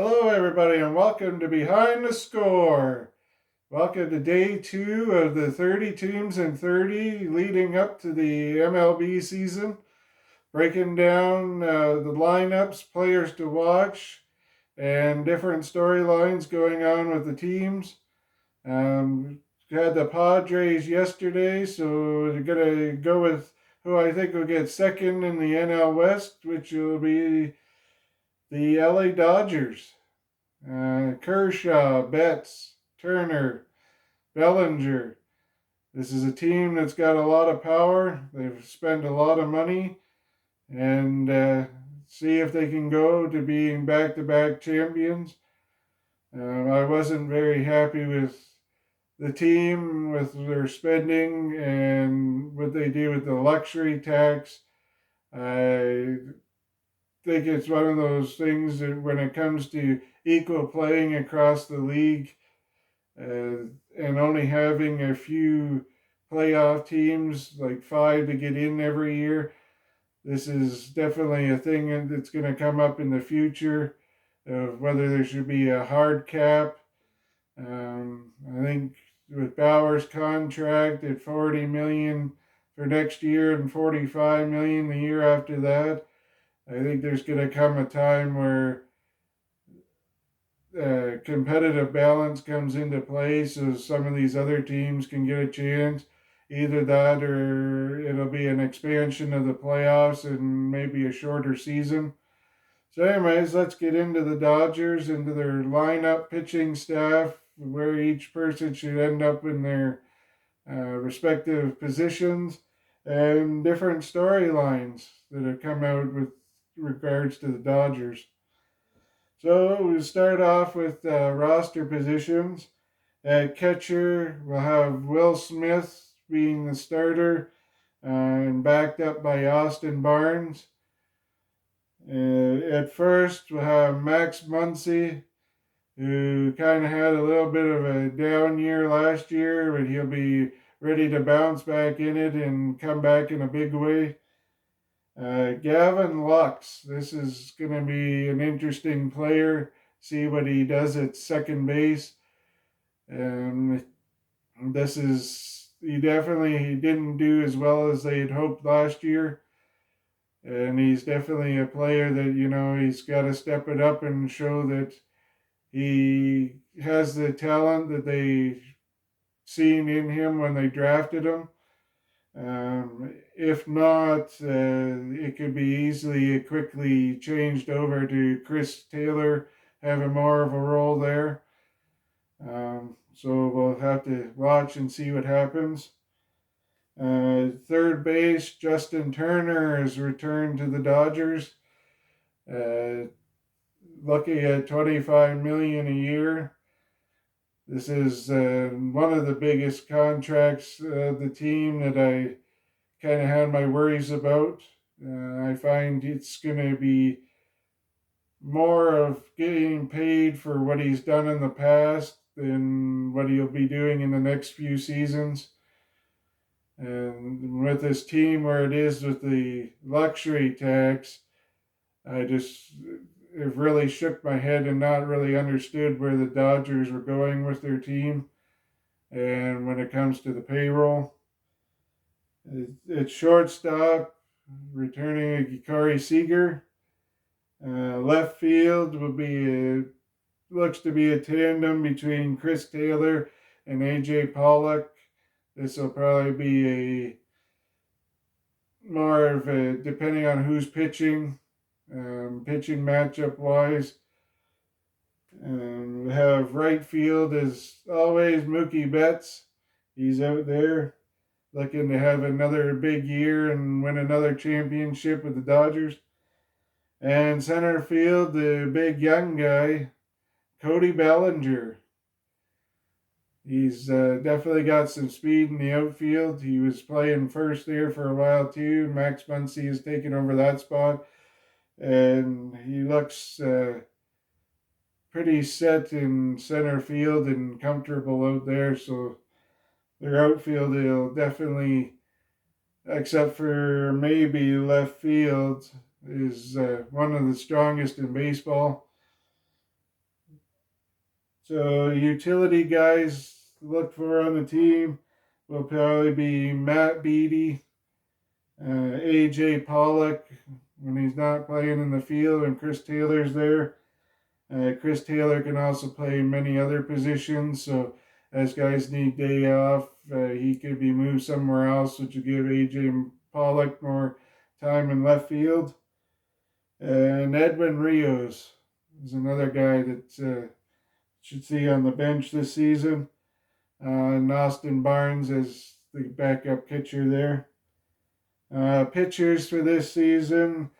Hello, everybody, and welcome to Behind the Score. Welcome to day 2 of the 30 teams and 30 leading up to the MLB season. Breaking down the lineups, players to watch, and different storylines going on with the teams. Had the Padres yesterday, so we're going to go with who I think will get second in the NL West, which will be the LA Dodgers. Kershaw, Betts, Turner, Bellinger. This is a team that's got a lot of power. They've spent a lot of money, and see if they can go to being back-to-back champions. I wasn't very happy with the team, with their spending and what they do with the luxury tax. I think it's one of those things that when it comes to equal playing across the league, and only having a few playoff teams, like 5 to get in every year, this is definitely a thing that's going to come up in the future of whether there should be a hard cap. I think with Bauer's contract at 40 million for next year and 45 million the year after that, I think there's going to come a time where competitive balance comes into play, so some of these other teams can get a chance. Either that or it'll be an expansion of the playoffs and maybe a shorter season. So, anyways, let's get into the Dodgers, into their lineup, pitching staff, where each person should end up in their respective positions, and different storylines that have come out with regards to the Dodgers. So we'll start off with roster positions. At catcher, we'll have Will Smith being the starter and backed up by Austin Barnes. At first, we'll have Max Muncy, who kind of had a little bit of a down year last year, but he'll be ready to bounce back in it and come back in a big way. Gavin Lux, this is going to be an interesting player. See what he does at second base. He definitely didn't do as well as they had hoped last year. And he's definitely a player that, he's got to step it up and show that he has the talent that they seen in him when they drafted him. If not, it could be easily quickly changed over to Chris Taylor having more of a role there. So we'll have to watch and see what happens. Third base, Justin Turner has returned to the Dodgers. Looking at $25 million a year. This is one of the biggest contracts of the team that I kind of had my worries about. I find it's going to be more of getting paid for what he's done in the past than what he'll be doing in the next few seasons. And with this team where it is with the luxury tax, I just have really shook my head and not really understood where the Dodgers were going with their team. And when it comes to the payroll, it's shortstop, returning Corey Seager. Left field looks to be a tandem between Chris Taylor and AJ Pollock. This will probably be a more of a, depending on who's pitching matchup wise. We have right field as always Mookie Betts. He's out there looking to have another big year and win another championship with the Dodgers. And center field, the big young guy, Cody Bellinger. He's definitely got some speed in the outfield. He was playing first there for a while too. Max Muncy has taken over that spot. And he looks pretty set in center field and comfortable out there. So their outfield will definitely, except for maybe left field, is one of the strongest in baseball. So utility guys look for on the team will probably be Matt Beattie, AJ Pollock when he's not playing in the field and Chris Taylor's there. Chris Taylor can also play many other positions, so as guys need day off, he could be moved somewhere else, which would give AJ Pollock more time in left field. And Edwin Rios is another guy that should see on the bench this season. And Austin Barnes as the backup pitcher there. Pitchers for this season,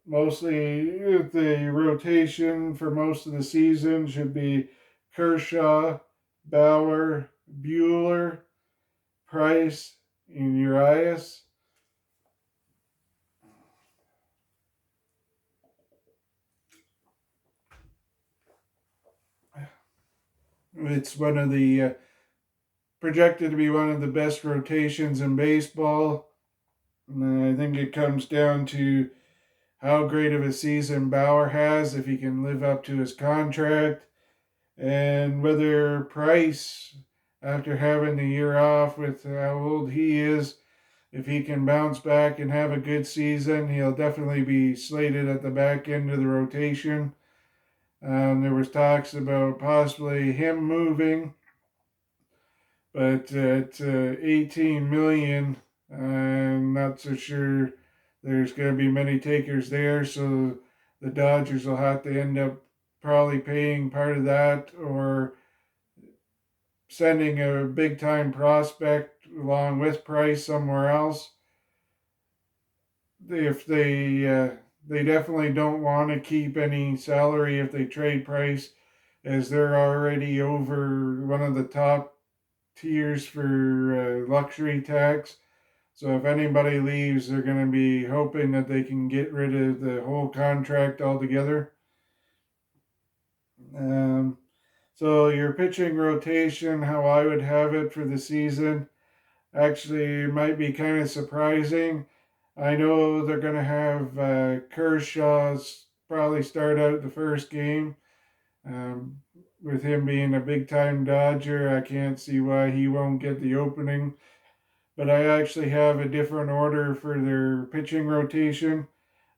mostly the rotation for most of the season should be Kershaw, Bauer, Bueller, Price, and Urias. It's one of the projected to be one of the best rotations in baseball. And I think it comes down to how great of a season Bauer has, if he can live up to his contract, and whether Price, after having the year off with how old he is, if he can bounce back and have a good season, he'll definitely be slated at the back end of the rotation. There was talks about possibly him moving, but at 18 million, I'm not so sure there's going to be many takers there. So the Dodgers will have to end up probably paying part of that, or sending a big time prospect along with Price somewhere else. If they definitely don't want to keep any salary if they trade Price, as they're already over one of the top tiers for luxury tax. So if anybody leaves, they're going to be hoping that they can get rid of the whole contract altogether. So your pitching rotation, how I would have it for the season, actually might be kind of surprising. I know they're going to have Kershaw's probably start out the first game. With him being a big time Dodger, I can't see why he won't get the opening. But I actually have a different order for their pitching rotation.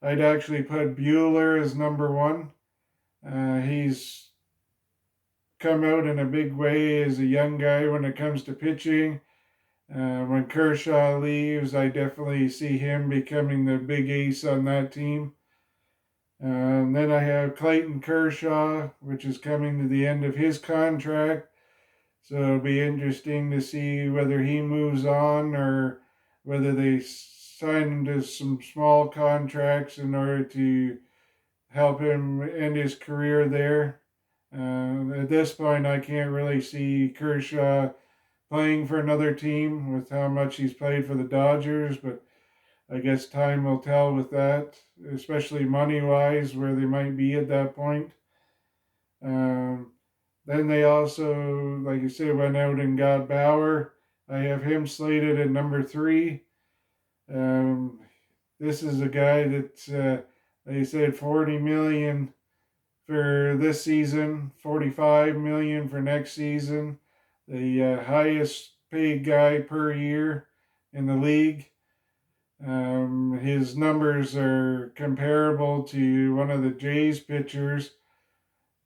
I'd actually put Bueller as number one. He's come out in a big way as a young guy when it comes to pitching. When Kershaw leaves, I definitely see him becoming the big ace on that team. Then I have Clayton Kershaw, which is coming to the end of his contract. So it'll be interesting to see whether he moves on or whether they sign him to some small contracts in order to help him end his career there. At this point, I can't really see Kershaw playing for another team with how much he's played for the Dodgers, but I guess time will tell with that, especially money wise, where they might be at that point. Then they also, like you said, went out and got Bauer. I have him slated at number 3. This is a guy that they said 40 million for this season, 45 million for next season. The highest paid guy per year in the league. His numbers are comparable to one of the Jays pitchers,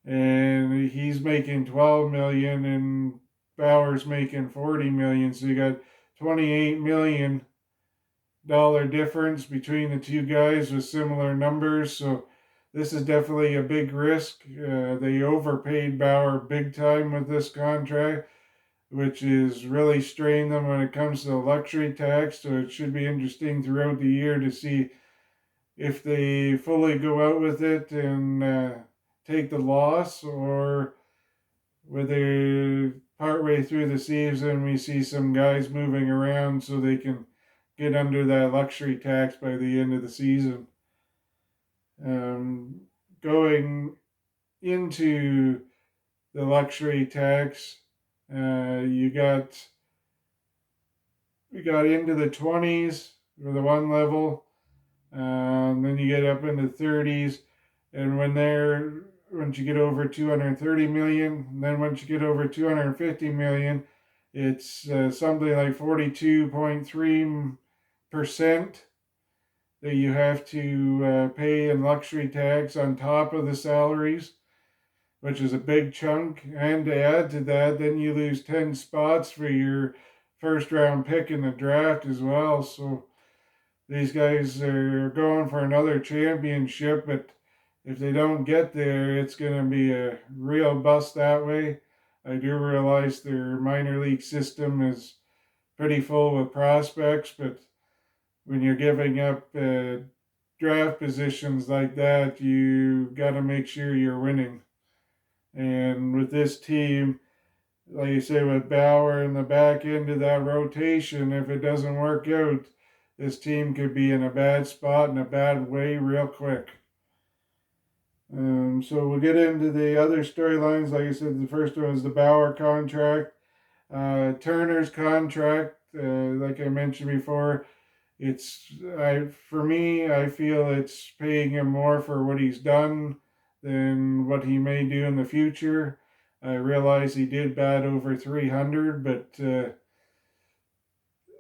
and he's making 12 million and Bauer's making 40 million. So you got $28 million difference between the two guys with similar numbers. So this is definitely a big risk. They overpaid Bauer big time with this contract, which is really strained them when it comes to the luxury tax. So it should be interesting throughout the year to see if they fully go out with it and take the loss, or whether partway through the season we see some guys moving around so they can get under that luxury tax by the end of the season. Going into the luxury tax, we got into the 20s for the one level, then you get up into the 30s, and when they're once you get over 230 million. And then once you get over 250 million, it's something like 42.3% that you have to pay in luxury tax on top of the salaries, which is a big chunk. And to add to that, then you lose 10 spots for your first round pick in the draft as well. So these guys are going for another championship, but if they don't get there, it's going to be a real bust that way. I do realize their minor league system is pretty full with prospects, but when you're giving up draft positions like that, you got to make sure you're winning. And with this team, like you say, with Bauer in the back end of that rotation, if it doesn't work out, this team could be in a bad spot in a bad way real quick. So we'll get into the other storylines. Like I said, the first one is the Bauer contract. Turner's contract, like I mentioned before, for me, I feel it's paying him more for what he's done than what he may do in the future. I realize he did bat over 300, but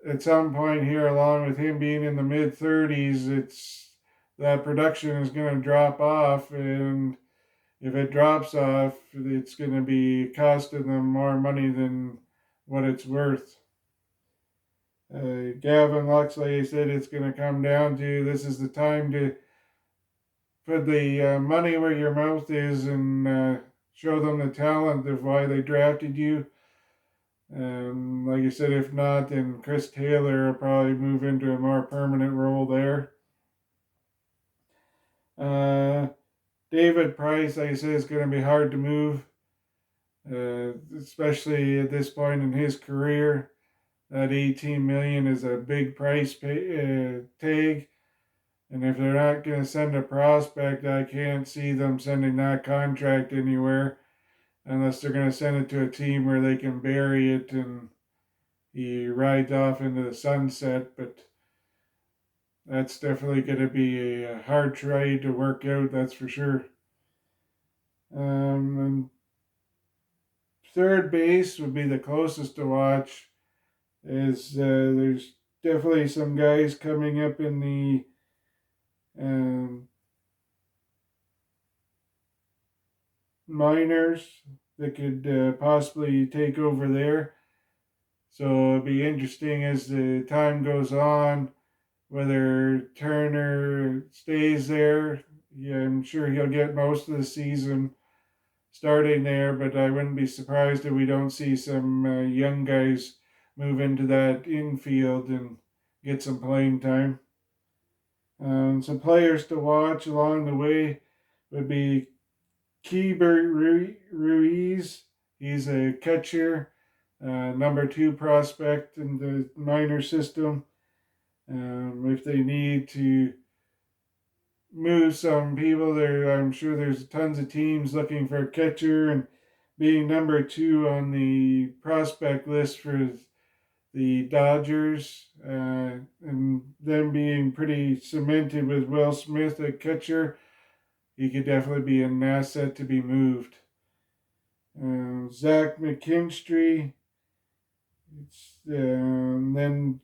at some point here, along with him being in the mid 30s, that production is going to drop off, and if it drops off, it's going to be costing them more money than what it's worth. Gavin Lux, like I said, it's going to come down to this is the time to put the money where your mouth is and show them the talent of why they drafted you. And like I said, if not, then Chris Taylor will probably move into a more permanent role there. David Price, like I said, is going to be hard to move, especially at this point in his career. That 18 million is a big price tag, and if they're not going to send a prospect, I can't see them sending that contract anywhere, unless they're going to send it to a team where they can bury it and he rides off into the sunset. But that's definitely going to be a hard trade to work out, that's for sure. And third base would be the closest to watch. There's definitely some guys coming up in the minors that could possibly take over there. So it'll be interesting as the time goes on whether Turner stays there. Yeah, I'm sure he'll get most of the season starting there, but I wouldn't be surprised if we don't see some young guys move into that infield and get some playing time. Some players to watch along the way would be Keibert Ruiz. He's a catcher, number 2 prospect in the minor system. If they need to move some people there, I'm sure there's tons of teams looking for a catcher, and being number 2 on the prospect list for the Dodgers, and them being pretty cemented with Will Smith at catcher, he could definitely be an asset to be moved. Zach McKinstry, then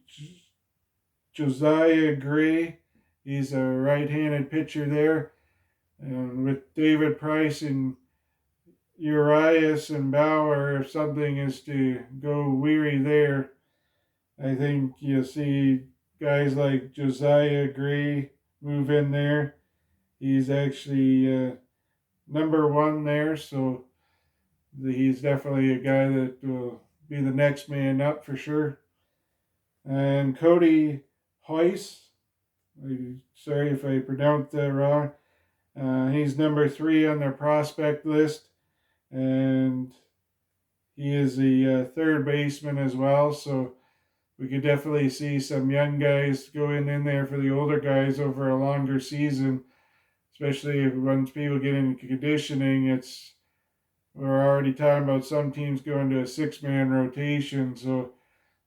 Josiah Gray, he's a right-handed pitcher there. With David Price and Urias and Bauer, if something is to go weary there, I think you'll see guys like Josiah Gray move in there. He's actually number 1 there, so he's definitely a guy that will be the next man up for sure. And Cody Hoyce, sorry if I pronounced that wrong, he's number 3 on their prospect list, and he is the third baseman as well, so we could definitely see some young guys going in there for the older guys over a longer season, especially once people get into conditioning. We're already talking about some teams going to a 6-man rotation, so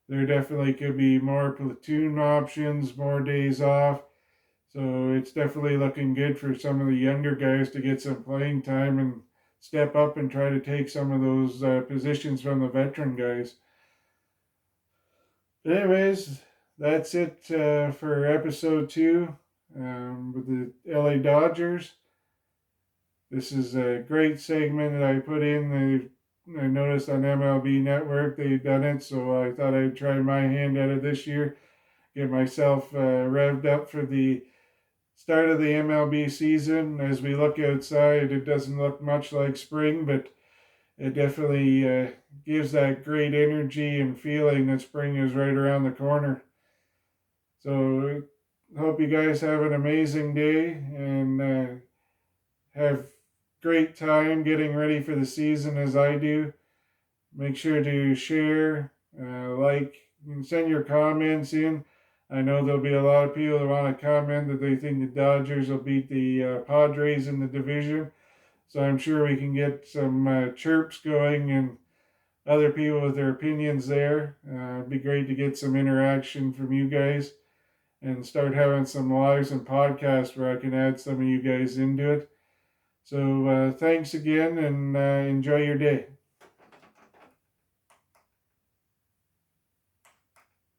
there definitely could be more platoon options, more days off. So it's definitely looking good for some of the younger guys to get some playing time and step up and try to take some of those positions from the veteran guys. But anyways, that's it for episode 2 with the LA Dodgers. This is a great segment that I put in. I noticed on MLB Network they've done it, so I thought I'd try my hand at it this year. Get myself revved up for the start of the MLB season. As we look outside, it doesn't look much like spring, but it definitely gives that great energy and feeling that spring is right around the corner. So, hope you guys have an amazing day and have great time getting ready for the season as I do. Make sure to share, like, and send your comments in. I know there'll be a lot of people that want to comment that they think the Dodgers will beat the Padres in the division. So I'm sure we can get some chirps going and other people with their opinions there. It'd be great to get some interaction from you guys and start having some lives and podcasts where I can add some of you guys into it. So thanks again and enjoy your day.